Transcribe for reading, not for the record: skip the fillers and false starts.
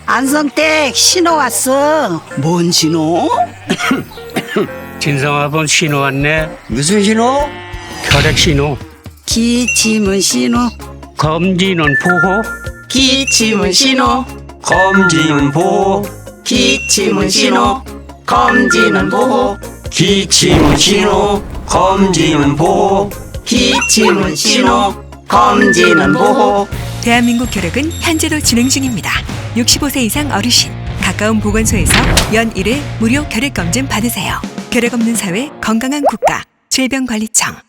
안성댁 신호 왔어. 뭔 신호? 진성아본 신호 왔네. 무슨 신호? 혈액 신호. 기침은 신호. 검진은 보호. 기침은 신호. 검진은 보호. 기침은 신호. 검진은 보호. 기침은 신호. 검진은 보호. 기침은 신호. 검진은 보호. 대한민국 혈액은 현재도 진행 중입니다. 65세 이상 어르신, 가까운 보건소에서 연 1회 무료 혈액 검진 받으세요. 혈액 없는 사회, 건강한 국가, 질병관리청.